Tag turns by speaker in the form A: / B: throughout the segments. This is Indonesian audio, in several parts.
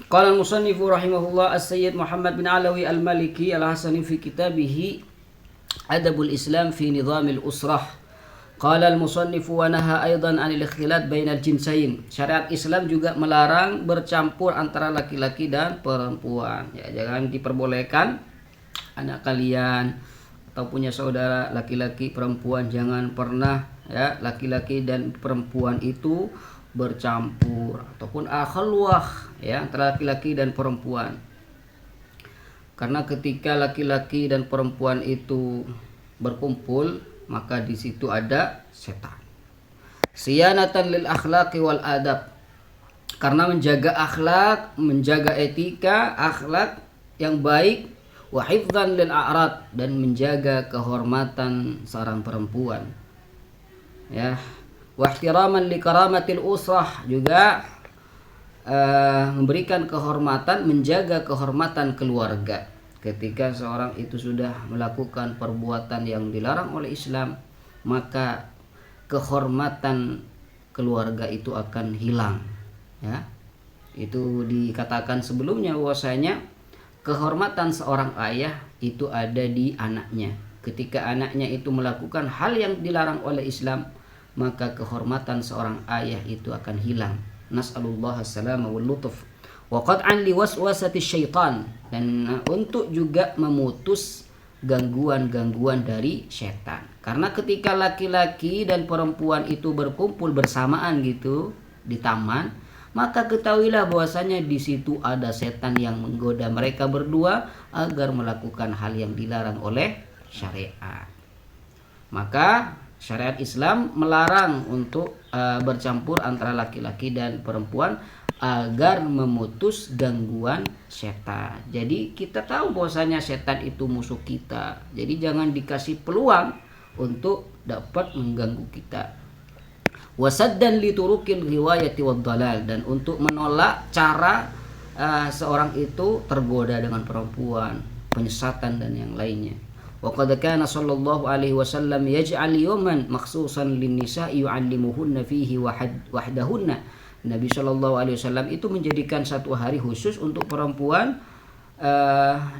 A: Qala al-musannifu rahimahullah as-sayyid Muhammad bin Alawi al-Maliki al-Hasani fi kitabihi Adabul Islam fi Nizamil Usrah. Qala al-musannifu wa naha aidan 'anil ikhtilat bainal jinsain. Syariat Islam juga melarang bercampur antara laki-laki dan perempuan. Ya, jangan diperbolehkan anak kalian atau punya saudara laki-laki perempuan, jangan pernah ya laki-laki dan perempuan itu bercampur ataupun akhlwah ya antara laki-laki dan perempuan. Karena ketika laki-laki dan perempuan itu berkumpul, maka di situ ada setan. Siyanatan lil akhlaqi wal adab. Karena menjaga akhlak, menjaga etika, akhlak yang baik, wa hifdzan lil a'rad, dan menjaga kehormatan seorang perempuan. Ya, wa ihtiraman li karamatil usrah, juga memberikan kehormatan, menjaga kehormatan keluarga. Ketika seorang itu sudah melakukan perbuatan yang dilarang oleh Islam, maka kehormatan keluarga itu akan hilang. Ya, itu dikatakan sebelumnya bahwasanya kehormatan seorang ayah itu ada di anaknya. Ketika anaknya itu melakukan hal yang dilarang oleh Islam, maka kehormatan seorang ayah itu akan hilang. Nas'alullah as-salama wal lutuf. Wa qad'an li waswasati syaitan, dan untuk juga memutus gangguan-gangguan dari setan. Karena ketika laki-laki dan perempuan itu berkumpul bersamaan gitu di taman, maka ketahuilah bahwasanya di situ ada setan yang menggoda mereka berdua agar melakukan hal yang dilarang oleh syariat. Maka syariat Islam melarang untuk bercampur antara laki-laki dan perempuan agar memutus gangguan setan. Jadi kita tahu bahwasanya setan itu musuh kita. Jadi jangan dikasih peluang untuk dapat mengganggu kita. Wasaddan li turukil riwayati wad dalal, dan untuk menolak cara seorang itu tergoda dengan perempuan, penyesatan dan yang lainnya. Wa qad kana sallallahu alaihi wasallam yaj'al yawman makhsusan lin-nisa'i yu'allimuhunna fihi wahdahunna. Nabi sallallahu alaihi wasallam itu menjadikan satu hari khusus untuk perempuan,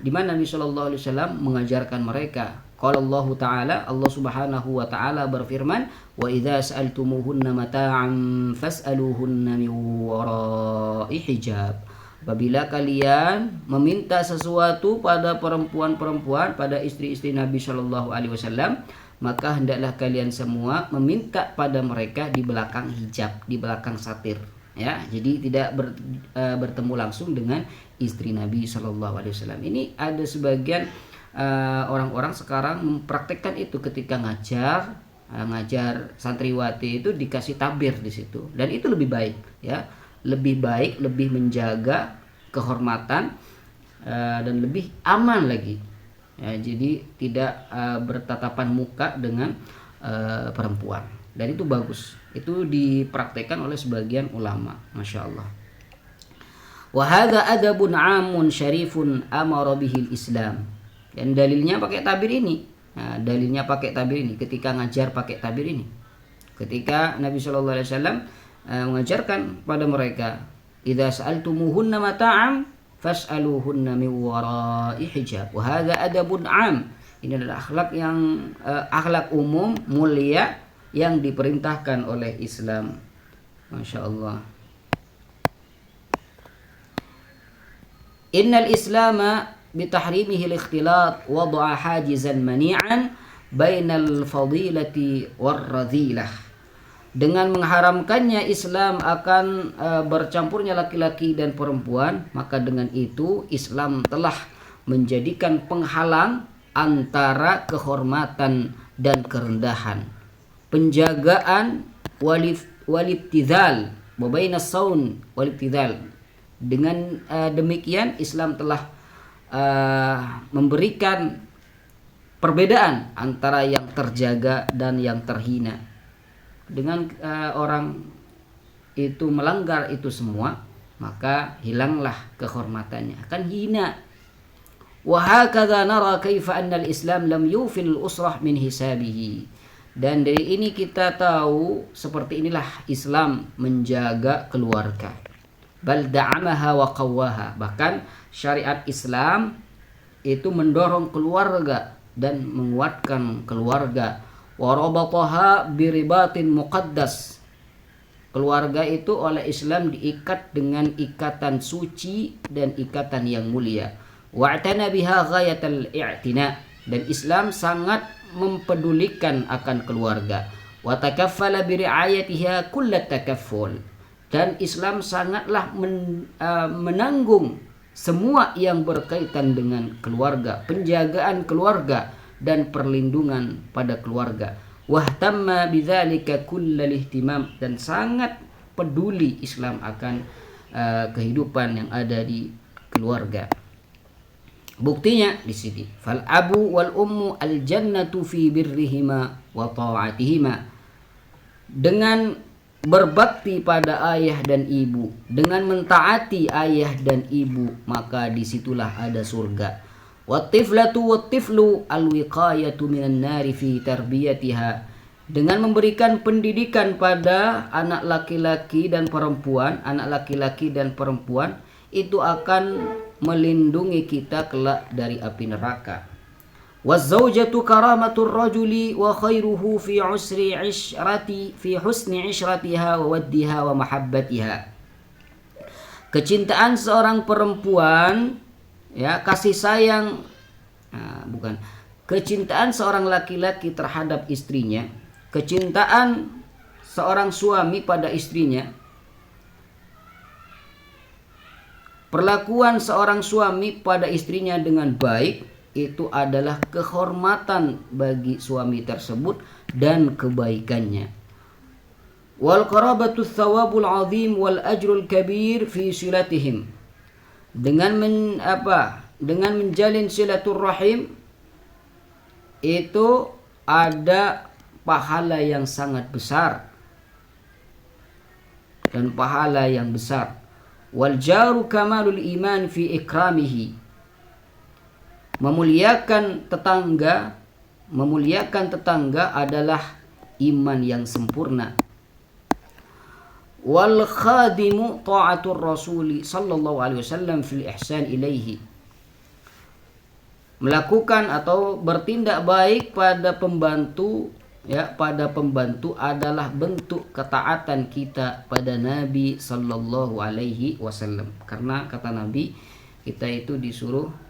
A: di mana Nabi sallallahu alaihi wasallam mengajarkan mereka. Qala Allah Ta'ala, Allah Subhanahu wa taala berfirman, "Wa idza sa'altumuhunna mata'an fas'aluhunna min wara'i hijab." Apabila kalian meminta sesuatu pada perempuan-perempuan, pada istri-istri Nabi Shallallahu Alaihi Wasallam, maka hendaklah kalian semua meminta pada mereka di belakang hijab, di belakang satir. Ya, jadi tidak bertemu langsung dengan istri Nabi Shallallahu Alaihi Wasallam. Ini ada sebagian orang-orang sekarang mempraktekkan itu ketika ngajar santriwati itu dikasih tabir di situ, dan itu lebih baik, ya. Lebih baik, lebih menjaga kehormatan dan lebih aman lagi. Ya, jadi tidak bertatapan muka dengan perempuan, dan itu bagus. Itu dipraktekkan oleh sebagian ulama, masya Allah. Wa hadza adabun 'amun syarifun amara bihil Islam. Dan dalilnya pakai tabir ini. Nah, dalilnya pakai tabir ini. Ketika ngajar pakai tabir ini. Ketika Nabi Shallallahu Alaihi Wasallam mengajarkan pada mereka, idza sa'altumuhunna mata'am fas'aluhunna min wara'i hijab. Wa hadza adabun 'am. Ini adalah akhlak umum mulia yang diperintahkan oleh Islam. Masya Allah. Innal Islama bitahrimihi al-ikhtilat wada'a hajizan mani'an bainal fadilati war-radhilah. Dengan mengharamkannya Islam akan bercampurnya laki-laki dan perempuan, maka dengan itu Islam telah menjadikan penghalang antara kehormatan dan kerendahan, penjagaan walibtidhal wabainas saun walibtidhal. Dengan demikian Islam telah memberikan perbedaan antara yang terjaga dan yang terhina. Dengan orang itu melanggar itu semua, maka hilanglah kehormatannya, akan hina. Wa hakadha nara kaifa anna al-Islam lam yufil al-usrah min hisabihi. Dan dari ini kita tahu seperti inilah Islam menjaga keluarga. bal da'amaha wa qawwaha. Bahkan syariat Islam itu mendorong keluarga dan menguatkan keluarga. Wa rabataha biribatin muqaddas. Keluarga itu oleh Islam diikat dengan ikatan suci dan ikatan yang mulia. Wa'tana biha ghayatal i'tina, dan Islam sangat mempedulikan akan keluarga. Wa takaffala bi ri'ayatiha kullat takafful, dan Islam sangatlah menanggung semua yang berkaitan dengan keluarga, penjagaan keluarga dan perlindungan pada keluarga. Wahtamma bidzalika kullal ihtimam, dan sangat peduli Islam akan kehidupan yang ada di keluarga. Buktinya di sini, fal abu wal ummu al jannatu fi birrihima wa ta'atihima. Dengan berbakti pada ayah dan ibu, dengan mentaati ayah dan ibu, maka disitulah ada surga. Wattiflatu wattiflu alwiqayatu minan nari fi tarbiyatiha. Dengan memberikan pendidikan pada anak laki-laki dan perempuan, itu akan melindungi kita kelak dari api neraka. Wazzaujatu karamatur rajuli wa khairuhu fi husni ishratiha wa waddiha wa mahabbatiha. Kecintaan seorang perempuan, ya, kasih sayang, kecintaan seorang laki-laki terhadap istrinya, kecintaan seorang suami pada istrinya, perlakuan seorang suami pada istrinya dengan baik, itu adalah kehormatan bagi suami tersebut dan kebaikannya. Wal qarabatu thawabul azim wal ajrul kabir fi silatihim. Dengan menjalin silaturrahim itu ada pahala yang sangat besar dan pahala yang besar. Wal jaru kamalul iman fi ikramihi. Memuliakan tetangga adalah iman yang sempurna. Wal khadimu ta'atur rasuli sallallahu alaihi wasallam fil ihsan ilaihi. Melakukan atau bertindak baik pada pembantu, ya, pada pembantu adalah bentuk ketaatan kita pada Nabi sallallahu alaihi wasallam. Karena kata Nabi, kita itu disuruh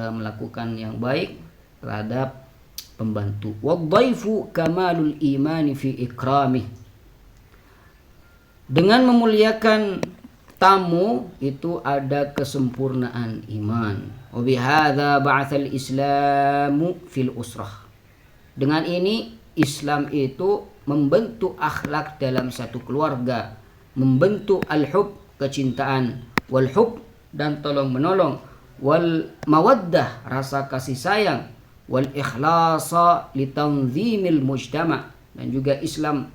A: melakukan yang baik terhadap pembantu. Wadhaifu kamalul imani fi ikramih. Dengan memuliakan tamu itu ada kesempurnaan iman. Wa bihadza ba'atsal islamu fil usrah. Dengan ini Islam itu membentuk akhlak dalam satu keluarga, membentuk al-hub, kecintaan, wal hub, dan tolong menolong, wal mawaddah, rasa kasih sayang, wal ikhlasa litanzimil mujtama, dan juga Islam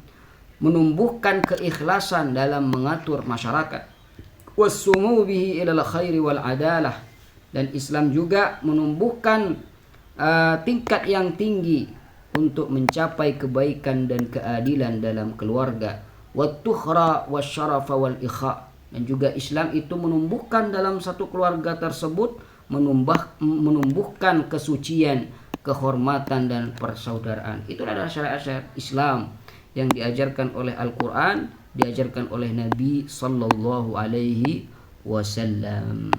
A: menumbuhkan keikhlasan dalam mengatur masyarakat, wassumu bihi ilal khairi wal adalah, dan Islam juga menumbuhkan tingkat yang tinggi untuk mencapai kebaikan dan keadilan dalam keluarga, wat-tukhra wasyarafa wal ikha, dan juga Islam itu menumbuhkan dalam satu keluarga tersebut menumbuhkan kesucian, kehormatan dan persaudaraan. Itu adalah syariat Islam yang diajarkan oleh Al-Quran, diajarkan oleh Nabi sallallahu alaihi wasallam.